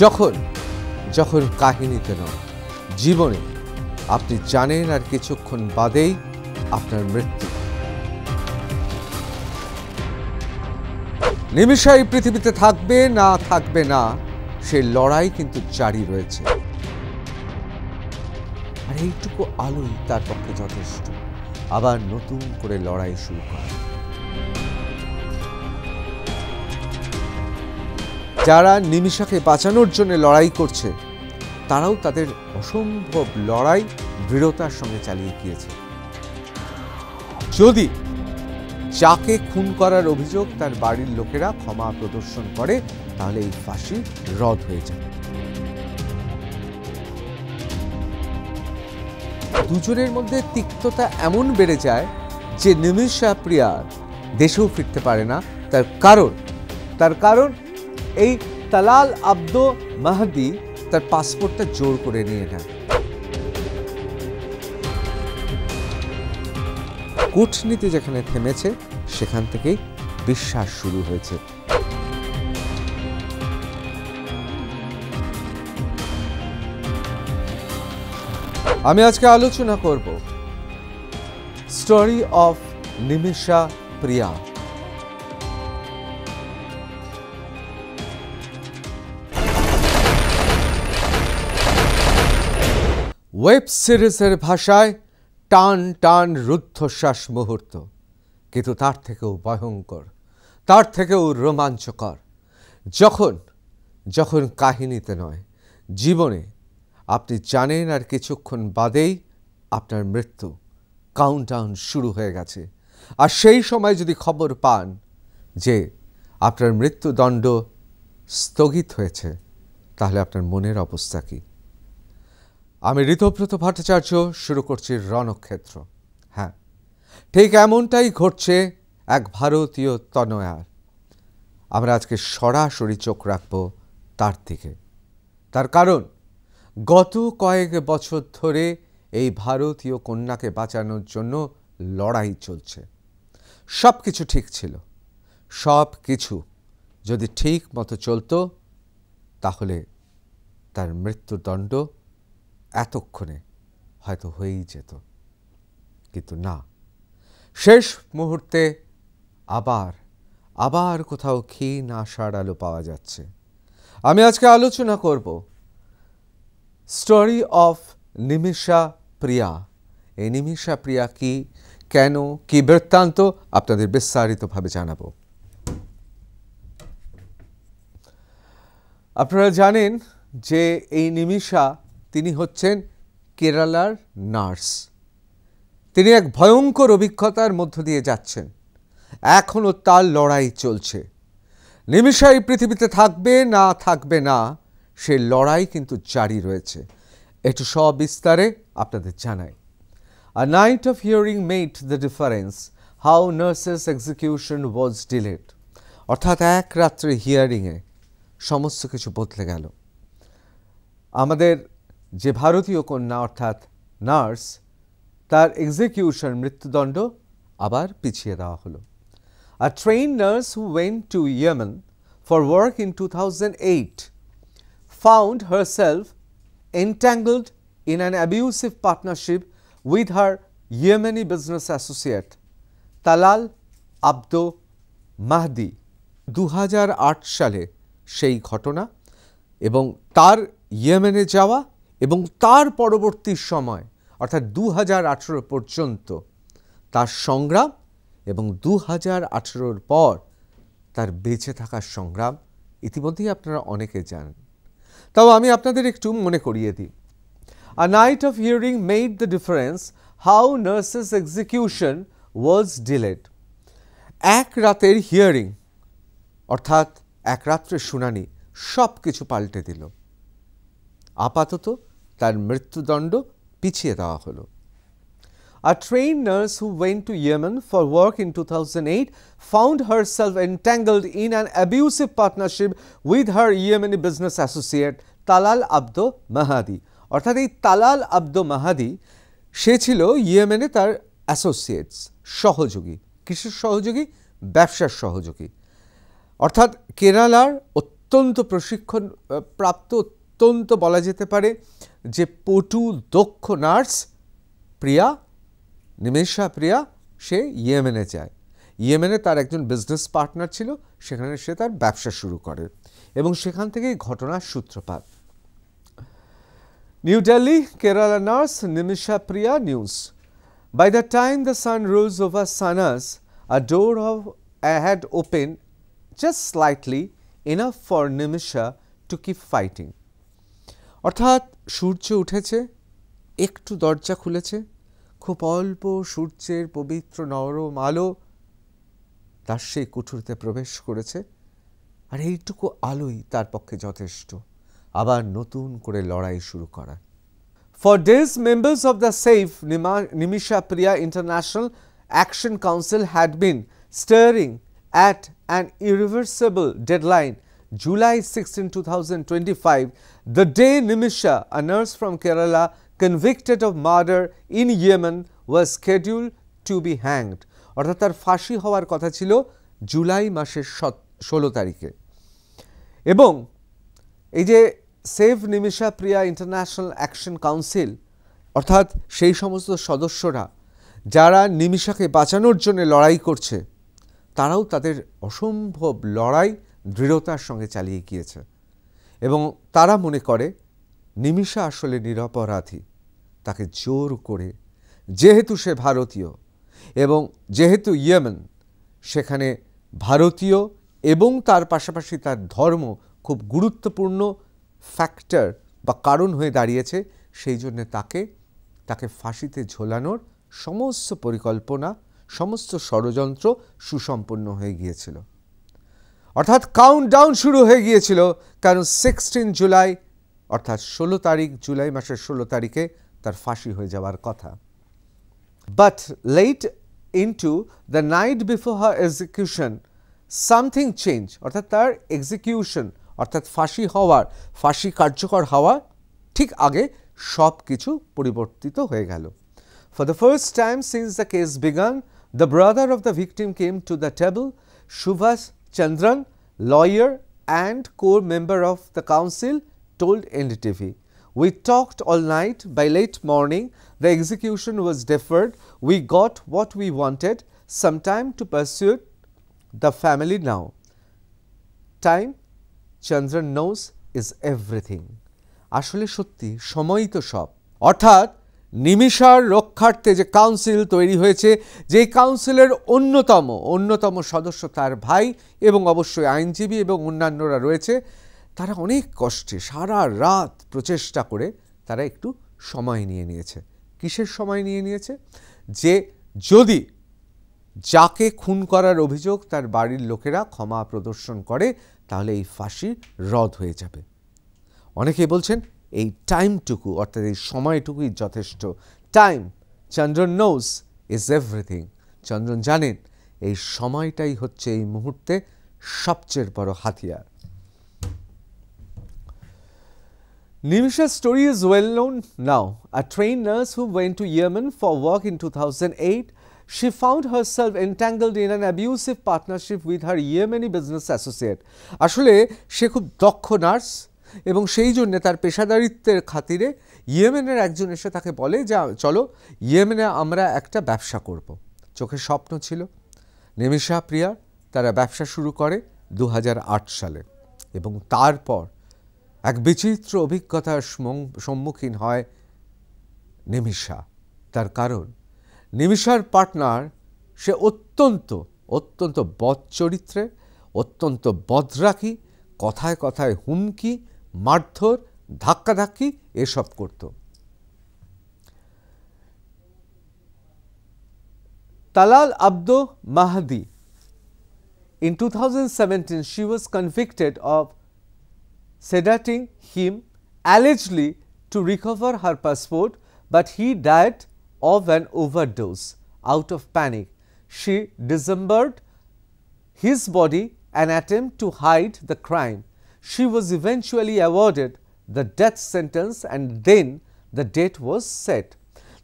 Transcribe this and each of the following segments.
যখন যখন কাহিনীতে নয় জীবনে আপনি জানেন আর কিছুক্ষণ বাদেই আপনার মৃত্যু। নিমিষেই পৃথিবীতে থাকবে না সেই লড়াই কিন্তু জারি রয়েছে। আর এইটুকু আলোই তার পক্ষে যথেষ্ট আবার নতুন করে লড়াই শুরু করা। যারা নিমিষাকে বাঁচানোর জন্য লড়াই করছে তারাও তাদের অসম্ভব লড়াই দৃঢ়তার সঙ্গে চালিয়ে গিয়েছে। যদি যাকে খুন করার অভিযোগ তার বাড়ির লোকেরা ক্ষমা প্রদর্শন করে তাহলে এই ফাঁসি রদ হয়ে যাবে। দুজনের মধ্যে তিক্ততা এমন বেড়ে যায় যে নিমিষা প্রিয়ার দেশেও ফিরতে পারে না। তার কারণ এই তালাল আব্দো মাহদি তার পাসপোর্টটা জোর করে নিয়ে নেয়। কূটনীতি যেখানে থেমেছে সেখান থেকেই বিশ্বাস শুরু হয়েছে। আমি আজকে আলোচনা করব story of Nimisha Priya. Web সিরিজের ভাষায় টান টান রুদ্ধশ্বাস মুহূর্ত, কিন্তু তার থেকেও ভয়ঙ্কর, তার থেকেও রোমাঞ্চকর। যখন কাহিনীতে নয় জীবনে আপনি জানেন আর কিছুক্ষণ বাদেই আপনার মৃত্যু, কাউন্টডাউন শুরু হয়ে গেছে। আর সেই সময় যদি খবর পান যে আপনার মৃত্যুদণ্ড স্থগিত হয়েছে তাহলে আপনার মনের অবস্থা কি? আমি ঋতব্রত ভট্টাচার্য শুরু করছি রণক্ষেত্র। হ্যাঁ, ঠিক এমনটাই ঘটছে এক ভারতীয় তনয়ার। আমরা আজকে সরাসরি চোখ রাখব তার দিকে। তার কারণ গত কয়েক বছর ধরে এই ভারতীয় কন্যাকে বাঁচানোর জন্য লড়াই চলছে। সব কিছু ঠিক ছিল, সব কিছু যদি ঠিক মতো চলতো তাহলে তার মৃত্যুদণ্ড এতক্ষণে হয়তো হয়েই যেত, কিন্তু না। শেষ মুহূর্তে আবার কোথাও ক্ষীণ আশার আলো পাওয়া যাচ্ছে। আমি আজকে আলোচনা করব স্টোরি অফ নিমিষা প্রিয়া। এই নিমিষা প্রিয়া কি, কেন, কি বৃত্তান্ত আপনাদের বিস্তারিতভাবে জানাবো। আপনারা জানেন যে এই নিমিষা তিনি হচ্ছেন কেরালার নার্স। তিনি এক ভয়ঙ্কর অভিজ্ঞতার মধ্য দিয়ে যাচ্ছেন। এখনও তার লড়াই চলছে। নিমিষা এই পৃথিবীতে থাকবে না সেই লড়াই কিন্তু জারি রয়েছে। একটু সবিস্তারে আপনাদের জানাই। A night of hearing made the difference, how nurses' execution was delayed. অর্থাৎ এক রাত্রে হিয়ারিংয়ে সমস্ত কিছু বদলে গেল। আমাদের যে ভারতীয় কন্যা অর্থাৎ নার্স, তার এক্সিকিউশন মৃত্যুদণ্ড আবার পিছিয়ে দেওয়া হলো। A trained nurse who went to Yemen for work in 2008 found herself entangled in an abusive partnership with her Yemeni business associate Talal Hebdo Mahdi. 2008 সালে সেই ঘটনা এবং তার ইয়েমেনে যাওয়া এবং তার পরবর্তী সময় অর্থাৎ 2018 পর্যন্ত তার সংগ্রাম এবং 2018 পর তার বেঁচে থাকার সংগ্রাম ইতিমধ্যেই আপনারা অনেকে জানেন। তাও আমি আপনাদের একটু মনে করিয়ে দিই। A night of hearing made the difference, how nurses' execution was delayed. এক রাতের হিয়ারিং অর্থাৎ এক রাত্রের শুনানি সব কিছু পাল্টে দিল। আপাতত তার মৃত্যুদণ্ড পিছিয়ে দেওয়া হলো। A trained nurse who went to Yemen for work in 2008 found herself entangled in an abusive partnership with her Yemeni business associate Talal Abdo Mahdi. অর্থাৎ এই তালাল আব্দো মাহাদি সে ছিল ইয়েমেনে তার অ্যাসোসিয়েটস, সহযোগী। কিসের সহযোগী? ব্যবসার সহযোগী। অর্থাৎ কেরালার অত্যন্ত প্রশিক্ষণ প্রাপ্ত, অত্যন্ত বলা যেতে পারে যে পটু দক্ষ নার্স প্রিয়া, নিমেষা প্রিয়া, সে ইয়েমেনে যায়। ইয়েমেনে তার একজন বিজনেস পার্টনার ছিল, সেখানে সে তার ব্যবসা শুরু করে এবং সেখান থেকেই ঘটনার সূত্রপাত। New Delhi, Kerala nurse Nimisha Priya news. By the time the sun rose over Sanas, a door had opened just slightly, enough for Nimisha to keep fighting. অর্থাৎ সূর্য উঠেছে, একটু দরজা খুলেছে, খুব অল্প সূর্যের পবিত্র নরম আলো তার সেই কুঠুরিতে প্রবেশ করেছে, আর এইটুকু আলোই তার পক্ষে যথেষ্ট আবার নতুন করে লড়াই শুরু করা। For days, members of the SAFE Nimisha Priya International Action Council had been staring at an irreversible deadline, July 16, 2025, the day Nimisha, a nurse from Kerala convicted of murder in Yemen, was scheduled to be hanged. অর্থাৎ তার ফাঁসি হওয়ার কথা ছিল জুলাই মাসের 16 তারিখে। এবং এই যে save Nimisha Priya international action council, অর্থাৎ সেই সমস্ত সদস্যরা যারা নিমিষাকে বাঁচানোর জন্য লড়াই করছে, তারাও তাদের অসম্ভব লড়াই দৃঢ়তার সঙ্গে চালিয়ে গিয়েছে এবং তারা মনে করে নিমিষা আসলে নিরপরাধী। তাকে জোর করে, যেহেতু সে ভারতীয় এবং যেহেতু ইয়েমেন সেখানে ভারতীয় এবং তার পাশাপাশি তার ধর্ম খুব গুরুত্বপূর্ণ ফ্যাক্টর বা কারণ হয়ে দাঁড়িয়েছে, সেই জন্য তাকে ফাঁসিতে ঝোলানোর সমস্ত পরিকল্পনা, সমস্ত ষড়যন্ত্র সুসম্পন্ন হয়ে গিয়েছিল। অর্থাৎ কাউন্টডাউন শুরু হয়ে গিয়েছিল, কারণ 16 জুলাই অর্থাৎ 16 তারিখ, জুলাই মাসের 16 তারিখে তার ফাঁসি হয়ে যাওয়ার কথা। But late into the night before her execution, something changed. অর্থাৎ তার এক্সিকিউশন অর্থাৎ ফাঁসি কার্যকর হওয়ার ঠিক আগে সব কিছু পরিবর্তিত হয়ে গেল। For the first time since the case began, the brother of the victim came to the table. Subhas Chandran, lawyer and core member of the council, told NDTV, "We talked all night. By late morning, the execution was deferred. We got what we wanted. Some time to pursue the family now. Time, Chandran knows, is everything." আসলে সত্যি সময়ই তো সব। অর্থাৎ নিমিষার রক্ষার্থে যে council তৈরি হয়েছে, যে কাউন্সিলের অন্যতম সদস্য তার ভাই এবং অবশ্যই আইনজীবী এবং অন্যান্যরা রয়েছে, তারা অনেক কষ্টে সারা রাত প্রচেষ্টা করে তারা একটু সময় নিয়েছে। কিসের সময় নিয়েছে? যে যদি যাকে খুন করার অভিযোগ তার বাড়ির লোকেরা ক্ষমা প্রদর্শন করে, তাহলে এই ফাঁসি রদ হয়ে যাবে। অনেকে বলছেন এই টাইমটুকু অর্থাৎ এই সময়টুকুই যথেষ্ট। Time, Chandran knows, is everything. Chandran জানেন এই সময়টাই হচ্ছে এই মুহূর্তে সবচেয়ে বড় হাতিয়ার। Nimisha's story is well known now. A trained nurse who went to Yemen for work in 2008, she found herself entangled in an abusive partnership with her Yemeni business associate. আসলে সে খুব দক্ষ নার্স এবং সেই জন্য তার পেশাদারিত্বের খাতিরে ইয়েমেনের একজন এসে তাকে বলে যে চলো ইয়েমেনে আমরা একটা ব্যবসা করব। চোখে স্বপ্ন ছিল নিমিষা প্রিয়ার। তারা ব্যবসা শুরু করে 2008 সালে এবং তারপর এক বিচিত্র অভিজ্ঞতার সম্মুখীন হয় নিমিষা। তার কারণ নিমিষার পার্টনার সে অত্যন্ত বদ চরিত্রে, অত্যন্ত বদরাকি, কথায় কথায় হুমকি, মারধর, ধাক্কাধাক্কি এসব করত। Talal Hebdo Mahdi, in 2017 she was convicted of sedating him allegedly to recover her passport, but he died of an overdose. Out of panic, she dismembered his body, an attempt to hide the crime. She was eventually awarded the death sentence and then the date was set.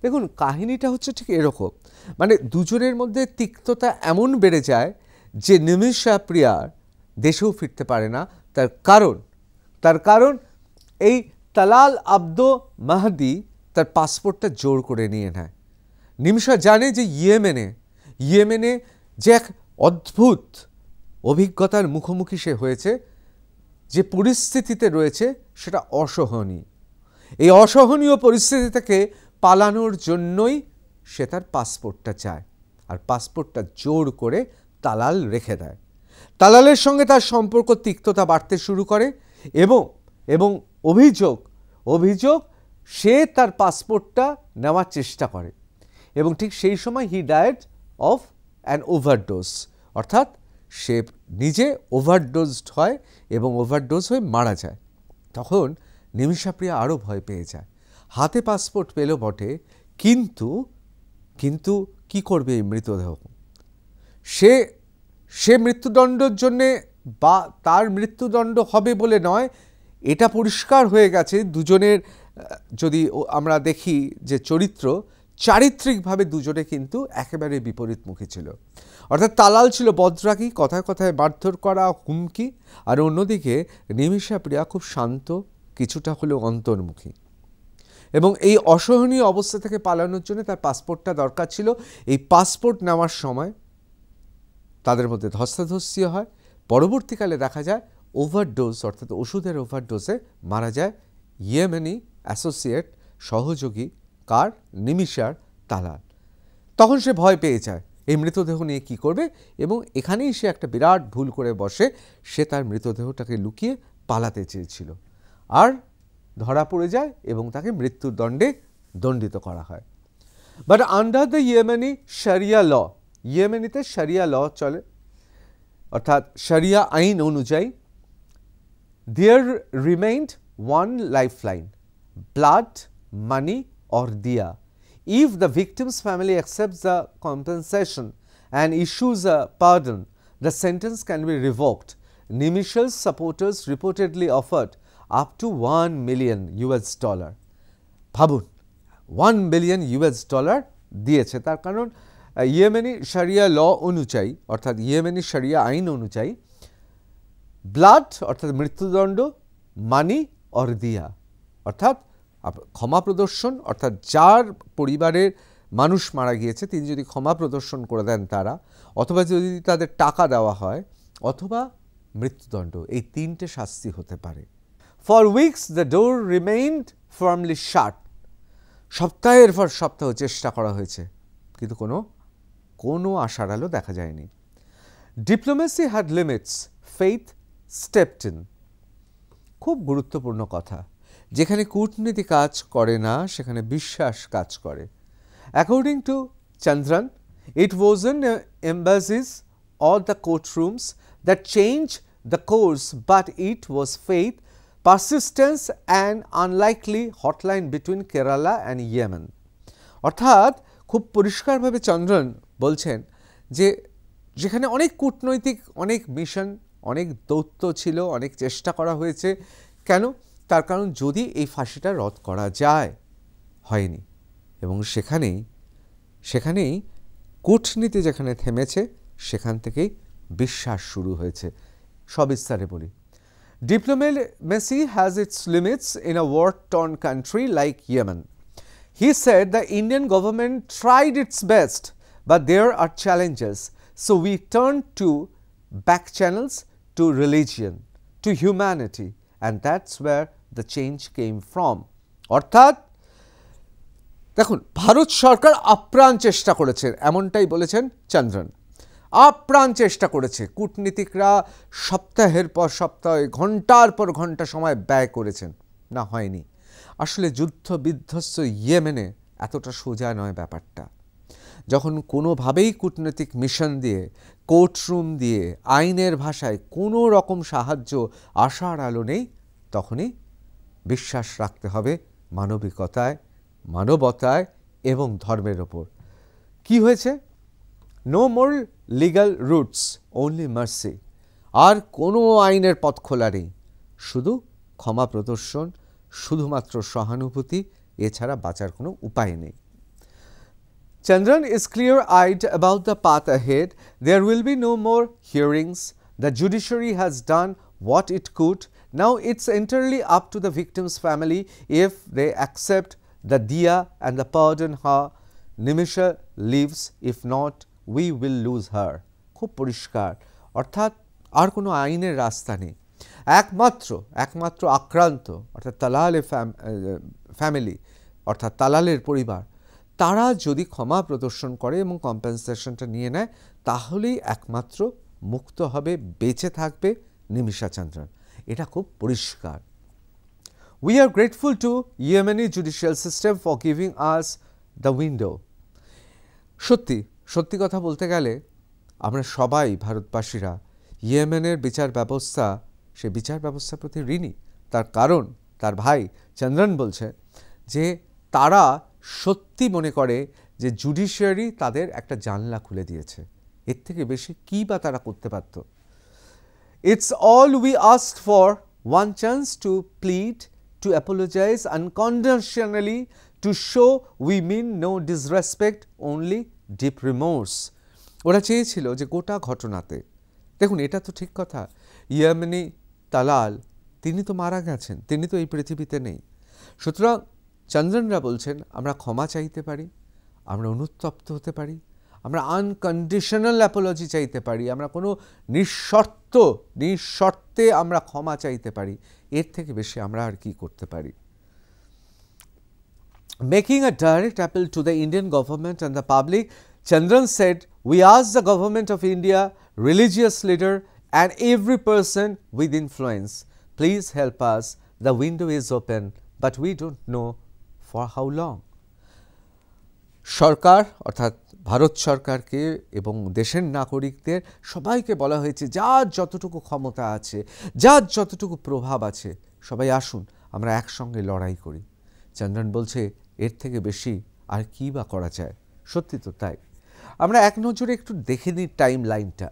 দেখুন কাহিনীটা হচ্ছে ঠিক এরকম, মানে দুজনের মধ্যে তিক্ততা এমন বেড়ে যায় যে নিমিষা প্রিয়ার দেশেও ফিরতে পারে না, তার কারণ এই তালাল আব্দো মাহদি তার পাসপোর্টটা জোর করে নিয়ে নেয়। নিমিষা জানে যে ইয়েমেনে যে এক অদ্ভুত অভিজ্ঞতার মুখোমুখি সে হয়েছে, যে পরিস্থিতিতে রয়েছে সেটা অসহনীয়। এই অসহনীয় পরিস্থিতি থেকে পালানোর জন্যই সে তার পাসপোর্টটা চায়, আর পাসপোর্টটা জোর করে তালাল রেখে দেয়। তালালের সঙ্গে তার সম্পর্ক তিক্ততা বাড়তে শুরু করে এবং অভিযোগ সে তার পাসপোর্টটা নেওয়ার চেষ্টা করে, এবং ঠিক সেই সময় he died of an overdose, অর্থাৎ সে নিজে ওভারডোজড হয় এবং ওভারডোজ হয়ে মারা যায়। তখন নিমিষাপ্রিয়া আরও ভয় পেয়ে যায়। হাতে পাসপোর্ট পেল বটে, কিন্তু কি করবে এই মৃতদেহ? সে মৃত্যুদণ্ডের জন্যে বা তার মৃত্যুদণ্ড হবে বলে নয়, এটা পরিষ্কার হয়ে গেছে দুজনের। যদি আমরা দেখি যে চারিত্রিকভাবে দুজনে কিন্তু একেবারে বিপরীতমুখী ছিল। অর্থাৎ তালাল ছিল বদরাগী, কথায় কথায় মারধর করা, হুমকি, আর অন্যদিকে নিমিষাপ্রিয়া খুব শান্ত, কিছুটা হলেও অন্তর্মুখী। এবং এই অসহনীয় অবস্থা থেকে পালানোর জন্য তার পাসপোর্টটা দরকার ছিল। এই পাসপোর্ট নেওয়ার সময় তাদের মধ্যে ধস্তাধস্তি হয়। পরবর্তীকালে দেখা যায় ওভারডোজ, অর্থাৎ ওষুধের ওভারডোজে মারা যায় ইয়েমেনি অ্যাসোসিয়েট, সহযোগী কার? নিমিষার, তালাল। তখন সে ভয় পেয়ে যায় এই মৃতদেহ নিয়ে কি করবে, এবং এখানেই সে একটা বিরাট ভুল করে বসে। সে তার মৃতদেহটাকে লুকিয়ে পালাতে চেয়েছিল, আর ধরা পড়ে যায় এবং তাকে মৃত্যুদণ্ডে দণ্ডিত করা হয়। বাট আন্ডার দ্য ইয়েমেনি শরিয়া ল, ইয়েমেনিতে শরিয়া ল চলে, অর্থাৎ শরিয়া আইন অনুযায়ী, there remained one lifeline, blood, money or diya. If the victim's family accepts the compensation and issues a pardon, the sentence can be revoked. Nimishal's supporters reportedly offered up to $1 million। ভাবুন, $1 billion দিয়েছে। তার কারণ Yemeni শরিয়া ল অনুযায়ী, অর্থাৎ Yemeni শরিয়া আইন অনুযায়ী, ব্লাড অর্থাৎ মৃত্যুদণ্ড, মানি অর দিয়া অর্থাৎ ক্ষমা প্রদর্শন, অর্থাৎ যার পরিবারের মানুষ মারা গিয়েছে তিনি যদি ক্ষমা প্রদর্শন করে দেন তারা, অথবা যদি তাদের টাকা দেওয়া হয়, অথবা মৃত্যুদণ্ড, এই তিনটে শাস্তি হতে পারে। For weeks the door remained firmly shut. সপ্তাহের পর সপ্তাহ চেষ্টা করা হয়েছে, কিন্তু কোনো আশার আলো দেখা যায়নি। Diplomacy had limits, faith stepped in. খুব গুরুত্বপূর্ণ কথা, যেখানে কূটনীতি কাজ করে না সেখানে বিশ্বাস কাজ করে। According to Chandran, it wasn't embassies or the courtrooms that changed the course, but it was faith, persistence and unlikely hotline between Kerala and Yemen. অর্থাৎ খুব পরিষ্কারভাবে চন্দ্রন বলছেন যে যেখানে অনেক কূটনৈতিক, অনেক মিশন, অনেক দৌত্য ছিল, অনেক চেষ্টা করা হয়েছে, কেন? তার কারণ যদি এই ফাঁসিটা রদ করা যায়, হয়নি। এবং সেখানেই কূটনীতি যেখানে থেমেছে সেখান থেকেই বিশ্বাস শুরু হয়েছে। সবিস্তারে বলি। Diplomacy has its limits in a war-torn country like Yemen. He said the Indian government tried its best, but there are challenges. So we turned to back channels, to religion, to humanity, and that's where the change came from. অর্থাৎ দেখুন, ভারত সরকার আপ্রাণ চেষ্টা করেছে, এমনটাই বলেছেন চন্দ্রন। আপ্রাণ চেষ্টা করেছে, কূটনীতিকরা সপ্তাহের পর সপ্তাহ, ঘন্টার পর ঘন্টা সময় ব্যয় করেছেন, না হয়নি। আসলে যুদ্ধ বিধ্বস্ত ইয়েমেনে এতটা সোজা নয় ব্যাপারটা। যখন কোনোভাবেই কূটনৈতিক মিশন দিয়ে, কোর্টরুম দিয়ে, আইনের ভাষায় কোনো রকম সাহায্য আশার আলো নেই, তখনই বিশ্বাস রাখতে হবে মানবতায় এবং ধর্মের ওপর। কি হয়েছে? No more legal routes, only mercy. আর কোনো আইনের পথ খোলা নেই, শুধু ক্ষমা প্রদর্শন, শুধুমাত্র সহানুভূতি, এছাড়া বাঁচার কোনো উপায় নেই। Chandran is clear-eyed about the path ahead. There will be no more hearings. The judiciary has done what it could. Now it's entirely up to the victim's family if they accept the diya and the pardon her. Nimisha lives, if not we will lose her. খুব পরিষ্কার, অর্থাৎ আর কোনো আইনের রাস্তা নেই। একমাত্র আক্রান্ত অর্থাৎ তালালের ফ্যামিলি অর্থাৎ তালালের পরিবার, তারা যদি ক্ষমা প্রদর্শন করে এবং কম্পেনসেশনটা নিয়ে নেয়, তাহলেই একমাত্র মুক্ত হবে, বেঁচে থাকবে নিমিষা চন্দ্রন। এটা খুব পরিষ্কার। We are grateful to Yemeni judicial system for giving us the window. সত্যি কথা বলতে গেলে আমরা সবাই ভারতবাসীরা ইয়েমেনের বিচার ব্যবস্থা, সে বিচার ব্যবস্থার প্রতি ঋণী। তার কারণ তার ভাই চন্দ্রন বলছে যে তারা সত্যি মনে করে যে জুডিশিয়ারি তাদের একটা জানলা খুলে দিয়েছে। এর থেকে বেশি কী বা তারা করতে পারত? It's all we asked for, one chance to plead, to apologize unconditionally, to show we mean no disrespect, only deep remorse. ওরা চেয়েছিল যে গোটা ঘটনাতে, দেখুন এটা তো ঠিক কথা, ইয়েমেনি তালাল তিনি তো মারা গেছেন, তিনি তো এই পৃথিবীতে নেই। সুতরাং চন্দ্রনরা বলছেন আমরা ক্ষমা চাইতে পারি, আমরা অনুতপ্ত হতে পারি, আমরা আনকন্ডিশনাল অ্যাপোলজি চাইতে পারি, আমরা কোনো নিঃশর্তে আমরা ক্ষমা চাইতে পারি। এর থেকে বেশি আমরা আর কি করতে পারি? Making a direct appeal to the Indian government and the public, Chandran said, "We ask the government of India, religious leader and every person with influence, please help us. The window is open, but we don't know for how long." সরকার অর্থাৎ ভারত সরকারকে এবং দেশের নাগরিকদের সবাইকে বলা হয়েছে, যার যতটুকু ক্ষমতা আছে, যার যতটুকু প্রভাব আছে, সবাই আসুন আমরা একসঙ্গে লড়াই করি। চন্দ্রন বলছে এর থেকে বেশি আর কী বা করা যায়? সত্যি তো তাই। আমরা এক নজরে একটু দেখে নিই টাইম লাইনটা।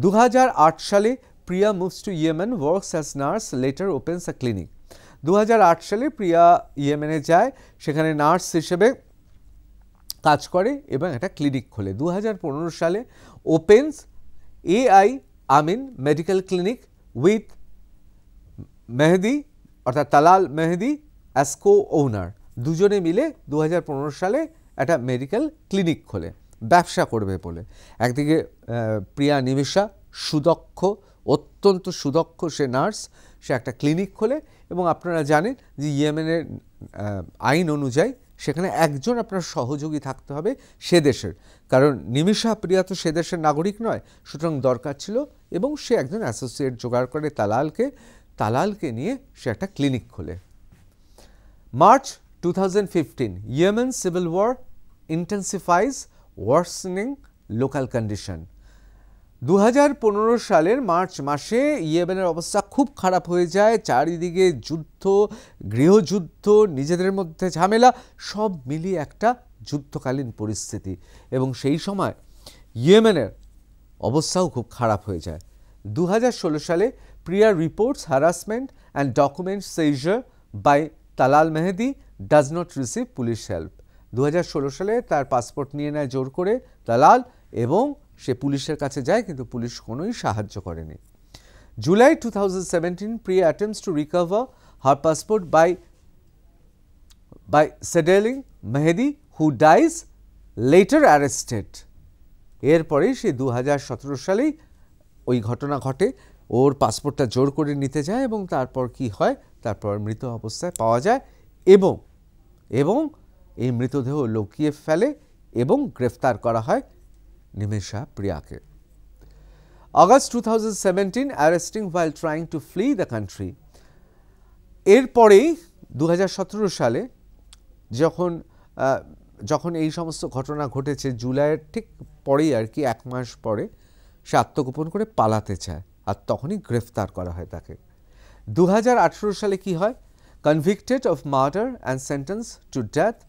2008 সালে Priya moves to Yemen, works as nurse, later opens a clinic. 2008 সালে প্রিয়া ইয়েমেনে যায়, সেখানে নার্স হিসেবে কাজ করে এবং একটা ক্লিনিক খোলে। 2015 সালে opens AI Amin medical clinic with Mehdi অর্থাৎ তালাল মেহেদি অ্যাজ কো ওনার। দুজনে মিলে 2015 সালে একটা মেডিকেল ক্লিনিক খোলে, ব্যবসা করবে বলে। একদিকে প্রিয়া নিমিষা অত্যন্ত সুদক্ষ সে নার্স, সে একটা ক্লিনিক খোলে এবং আপনারা জানেন যে ইয়েমেনের আইন অনুযায়ী সেখানে একজন আপনার সহযোগী থাকতে হবে সে দেশের, কারণ নিমিষা প্রিয়া তো সে দেশের নাগরিক নয়, সুতরাং দরকার ছিল এবং সে একজন অ্যাসোসিয়েট জোগাড় করে তালালকে নিয়ে সে একটা ক্লিনিক খোলে। March 2015, Yemen civil war intensifies, worsening local condition. 2015 সালের মার্চ মাসে ইয়েমেনের অবস্থা খুব খারাপ হয়ে যায়। চারিদিকে যুদ্ধ, গৃহযুদ্ধ, নিজেদের মধ্যে ঝামেলা, সব মিলিয়ে একটা যুদ্ধকালীন পরিস্থিতি এবং সেই সময় ইয়েমেনের অবস্থাও খুব খারাপ হয়ে যায়। 2016 সালে Priya reports harassment and document seizure by Talal Mehdi does not receive police help. 2016 সালে তার পাসপোর্ট নিয়ে নেয় জোর করে তালাল এবং সে পুলিশের কাছে যায়, কিন্তু পুলিশ কোনোই সাহায্য করেনি। জুলাই 2017, প্রিয়া attempts to recover her passport by sedaling Mehdi, who dies, later arrested. এরপরেই সে 2017 সালেই ওই ঘটনা ঘটে, ওর পাসপোর্টটা জোর করে নিতে যায় এবং তারপর কি হয়, তারপর মৃত অবস্থায় পাওয়া যায় এবং এই মৃতদেহ লুকিয়ে ফেলে এবং গ্রেফতার করা হয় নিমিষা প্রিয়াকে। August 2017, arresting while trying to flee the country. এরপরেই 2017 সালে যখন এই সমস্ত ঘটনা ঘটেছে, জুলাইয়ের ঠিক পরেই আর কি, এক মাস পরে সে আত্মগোপন করে পালাতে চায় আর তখনই গ্রেফতার করা হয় তাকে। 2018 সালে কি হয়? Convicted of murder and sentenced to death,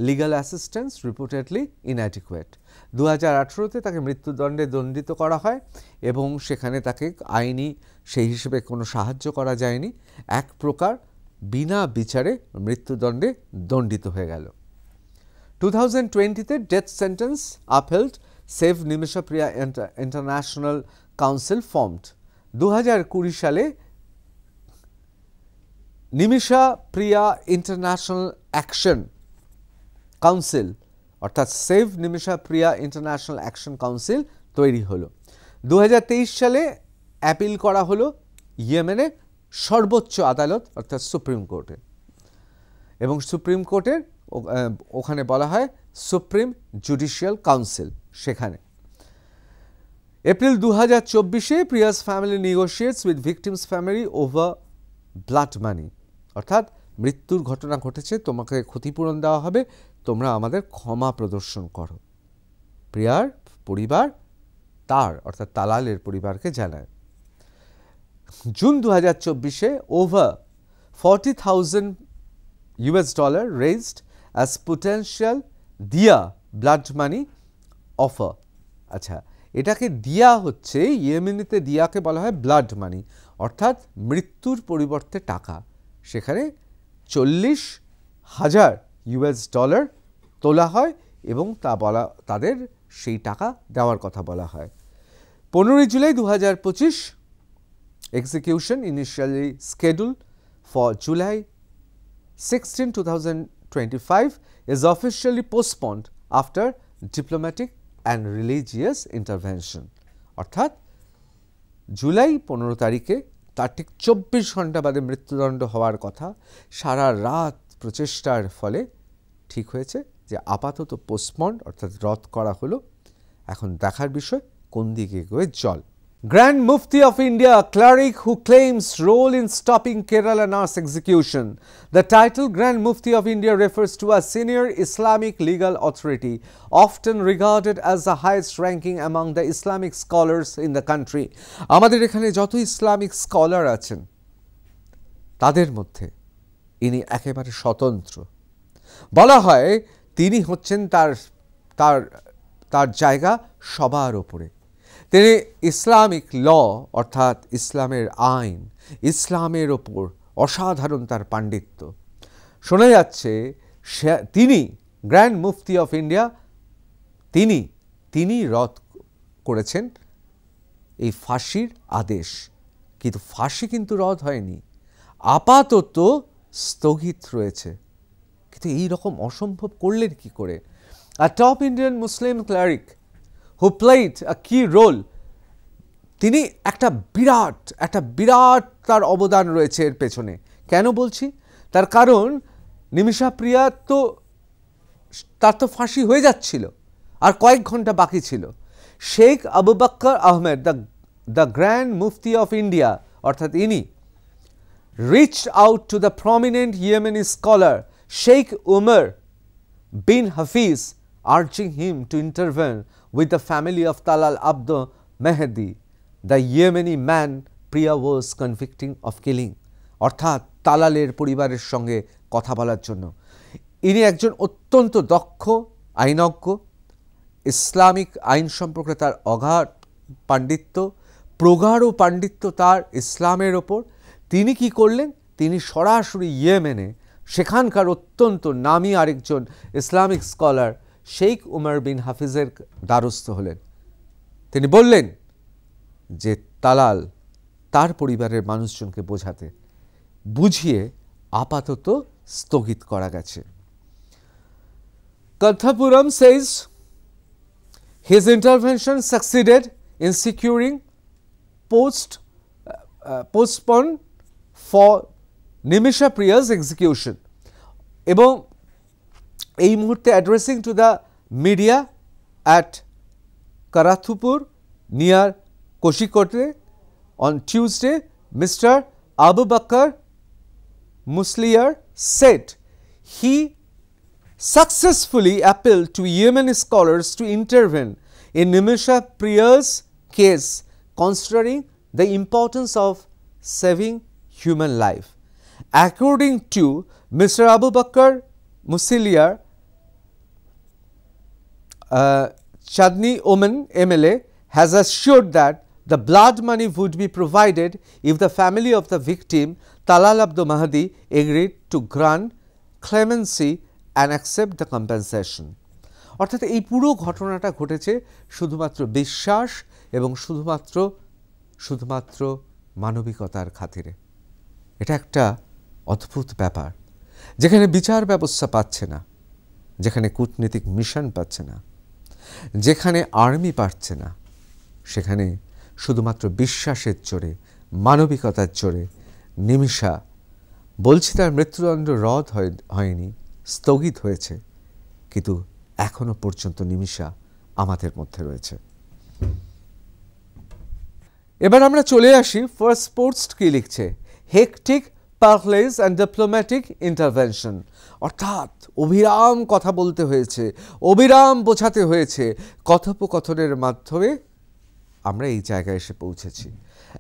legal assistance reportedly inadequate. 2018-তে তাকে মৃত্যুদণ্ডে দণ্ডিত করা হয় এবং সেখানে তাকে আইনি সেই হিসেবে কোনো সাহায্য করা যায়নি, এক প্রকার বিনা বিচারে মৃত্যুদণ্ডে দণ্ডিত হয়ে গেল। 2020-তে death sentence upheld, save Nimisha Priya international council formed. 2020 সালে Nimisha Priya international action council অর্থাৎ save Nimisha Priya international action council তৈরি হলো। 2023 সালে অ্যাপিল করা হলো ইয়েমেনের সর্বোচ্চ আদালত অর্থাৎ সুপ্রিম কোর্টে, এবং সুপ্রিম কোর্টের ওখানে বলা হয় সুপ্রিম জুডিশিয়াল কাউন্সিল। সেখানে এপ্রিল 2024-এ Priya's family negotiates with victim's family over blood money, অর্থাৎ মৃত্যুর ঘটনা ঘটেছে, তোমাকে ক্ষতিপূরণ দেওয়া হবে, তোমরা আমাদের ক্ষমা প্রদর্শন করো। প্রিয়ার পরিবার তার অর্থাৎ তালালের পরিবারকে জানায়। জুন 2024-এ ওভার $40,000 raised as potential দিয়া ব্লাড মানি অফার। আচ্ছা, এটাকে দিয়া হচ্ছে, ইয়েমেনিতে দিয়াকে বলা হয় ব্লাড মানি, অর্থাৎ মৃত্যুর পরিবর্তে টাকা। সেখানে $40,000 তোলা হয় এবং তাদের সেই টাকা দেওয়ার কথা বলা হয়। 15 July 2025 execution initially scheduled for July 16, 2025 is officially postponed after diplomatic and religious intervention। অর্থাৎ জুলাই 15 তারিখে, তার ঠিক 24 ঘন্টা বাদে মৃত্যুদণ্ড হওয়ার কথা, সারা রাত প্রচেষ্টার ফলে ঠিক হয়েছে যে আপাতত পোস্টপন্ড অর্থাৎ রদ করা হলো। এখন দেখার বিষয় কোন দিকে এগোয় জল। Grand Mufti of India, cleric who claims role in stopping Kerala nurse execution. The title Grand Mufti of India refers to a senior Islamic legal authority, often regarded as the highest ranking among the Islamic scholars in the country. আমাদের এখানে যত Islamic scholar আছেন তাদের মধ্যে ইনি একেবারে স্বতন্ত্র। বলা হয় তিনি হচ্ছেন তার জায়গা সবার ওপরে। তিনি ইসলামিক ল অর্থাৎ ইসলামের আইন, ইসলামের ওপর অসাধারণ তার পাণ্ডিত্য। শোনা যাচ্ছে তিনি গ্র্যান্ড মুফতি অফ ইন্ডিয়া, তিনি রদ করেছেন এই ফাঁসির আদেশ, কিন্তু ফাঁসি কিন্তু রদ হয়নি, আপাতত স্থগিত রয়েছে। কিন্তু এই রকম অসম্ভব করলেন কি করে? A top Indian Muslim cleric who played a key role, তিনি একটা বিরাট তার অবদান রয়েছে এর পেছনে। কেন বলছি? তার কারণ নিমিষা প্রিয়া তার তো ফাঁসি হয়ে যাচ্ছিল, আর কয়েক ঘন্টা বাকি ছিল। Sheikh Abu Bakr Ahmed, the grand mufti of India, অর্থাৎ ইনি reached out to the prominent Yemeni scholar Sheikh Umar bin Hafiz, urging him to intervene with the family of Talal Abdo Mehdi, the Yemeni man Priya was convicting of killing। অর্থাৎ তালালের পরিবারের সঙ্গে কথা বলার জন্য। ইনি একজন অত্যন্ত দক্ষ আইনজ্ঞ, ইসলামিক আইন সম্পর্কে তার অগাধ পাণ্ডিত্য, প্রগাঢ় পাণ্ডিত্য তার ইসলামের ওপর। তিনি কি করলেন? তিনি সরাসরি ইয়েমেনে সেখানকার অত্যন্ত নামী আরেকজন ইসলামিক স্কলার শেখ উমর বিন হাফিজের দ্বারস্থ হলেন। তিনি বললেন যে তালাল তার পরিবারের মানুষজনকে বুঝিয়ে আপাতত স্থগিত করা গেছে। Kathapuram says his intervention succeeded in securing postpone for Nimisha Priya's execution, এবং এই মুহূর্তে addressing to the media at Karathupur near Koshikote on Tuesday, Mr. Abu Bakr Musliar said he successfully appealed to Yemeni scholars to intervene in Nimisha Priya's case, considering the importance of saving human life. According to Mr. Abu Bakr Musliar, Chadni Oman MLA has assured that the blood money would be provided if the family of the victim Talal Abdo Mahdi agreed to grant clemency and accept the compensation। অর্থাৎ এই পুরো ঘটনাটা ঘটেছে শুধুমাত্র বিশ্বাস এবং শুধুমাত্র মানবিকতার খাতিরে। এটা একটা অদ্ভুত ব্যাপার, যেখানে বিচার ব্যবস্থা পাচ্ছে না, যেখানে কূটনীতিক মিশন পাচ্ছে না, যেখানে আর্মি পাচ্ছে না, সেখানে শুধুমাত্র বিশ্বাসের জোরে, মানবিকতার জোরে নিমিষা, বলছি তার মৃত্যুদণ্ড রদ হয়নি, স্থগিত হয়েছে, কিন্তু এখনো পর্যন্ত নিমিষা আমাদের মধ্যে রয়েছে। এবার আমরা চলে আসি ফার্স্ট পোস্ট কি লিখছে, হেকটিক পার্লেজ অ্যান্ড ডিপ্লোম্যাটিক ইন্টারভেনশন, অর্থাৎ অবিরাম কথা বলতে হয়েছে, অবিরাম বোঝাতে হয়েছে, কথোপকথনের মাধ্যমে আমরা এই জায়গায় এসে পৌঁছেছি।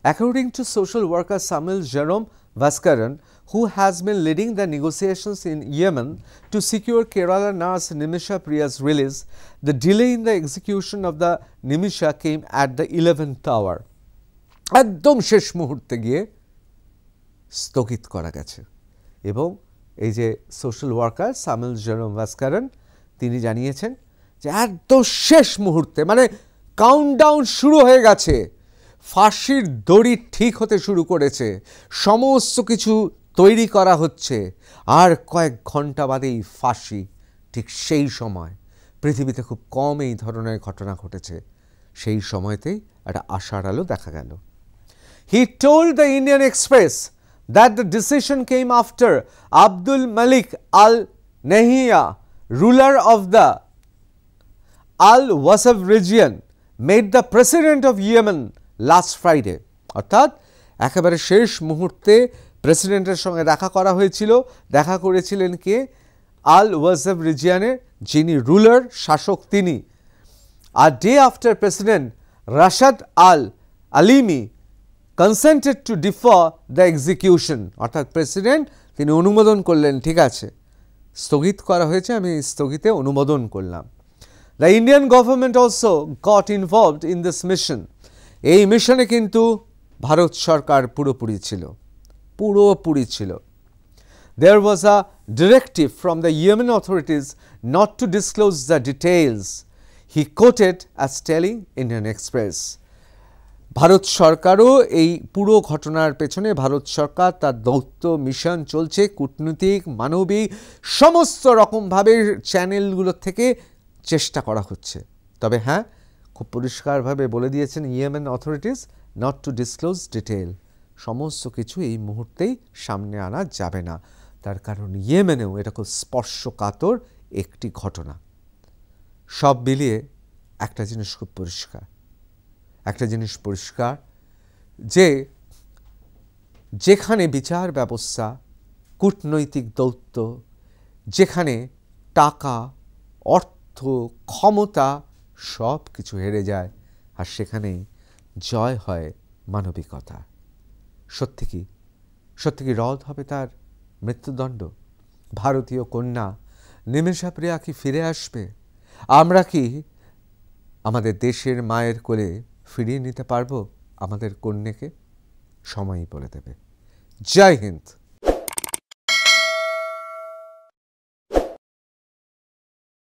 অ্যাকর্ডিং টু সোশ্যাল ওয়ার্কার সামিল জেরোম Bhaskaran, who has been leading the negotiations in Yemen to secure Kerala nurse Nimisha Priya's release, the delay in the execution of the Nimisha came at the 11th hour. একদম শেষ মুহূর্তে গিয়ে স্থগিত করা গেছে। এবং এই যে সোশ্যাল ওয়ার্কার সামিল জেরোম ভাস্করন, তিনি জানিয়েছেন যে একদম শেষ মুহূর্তে, মানে কাউন্টডাউন শুরু হয়ে গেছে, ফাঁসির দড়ি ঠিক হতে শুরু করেছে, সমস্ত কিছু তৈরি করা হচ্ছে, আর কয়েক ঘন্টা বাদেই ফাঁসি। ঠিক সেই সময় পৃথিবীতে খুব কম এই ধরনের ঘটনা ঘটেছে, সেই সময়তেই একটা আশার আলো দেখা গেল। He told the Indian Express that the decision came after Abdul Malik al-Nahia, ruler of the Al-Wasaf region, met the president of Yemen last Friday. অর্থাৎ একেবারে শেষ মুহূর্তে প্রেসিডেন্টের সঙ্গে দেখা করা হয়েছিল। দেখা করেছিলেন কে? আল ওয়াসাফ রিজিয়নের যিনি রুলার, শাসক তিনি। আর day after president Rashad al Alimi consented to defer the execution, অর্থাৎ প্রেসিডেন্ট তিনি অনুমোদন করলেন, ঠিক আছে স্থগিত করা হয়েছে, আমি স্থগিতে অনুমোদন করলাম। The Indian government also goat involved in this mission. এই মিশনে কিন্তু ভারত সরকার পুরোপুরি ছিল। There was a directive from the Yemen authorities not to disclose the details, he quoted as telling Indian Express. Bharat সরকারও এই পুরো ঘটনার পেছনে, ভারত সরকার তার দৌত্য মিশন চলছে, কূটনৈতিক, মানবিক, সমস্ত রকমভাবে চ্যানেলগুলো থেকে চেষ্টা করা হচ্ছে। তবে হ্যাঁ, খুব পরিষ্কারভাবে বলে দিয়েছেন Yemen authorities, not to disclose detail, সমস্ত কিছু এই মুহূর্তেই সামনে আনা যাবে না। তার কারণ ইয়েমেনেও এটা খুব স্পর্শকাতর একটি ঘটনা। সব মিলিয়ে একটা জিনিস খুব পরিষ্কার, যে যেখানে বিচার ব্যবস্থা, কূটনৈতিক দৌত্য, যেখানে টাকা, অর্থ, ক্ষমতা সব কিছু হেরে যায়, আর সেখানেই জয় হয় মানবিকতা। সত্যি কি রদ হবে তার মৃত্যুদণ্ড? ভারতীয় কন্যা নিমিষা প্রিয়া কি ফিরে আসবে? আমরা কি আমাদের দেশের মায়ের কোলে ফিরিয়ে নিতে পারবো আমাদের কন্যাকে? সময়ই বলে দেবে। জয় হিন্দ।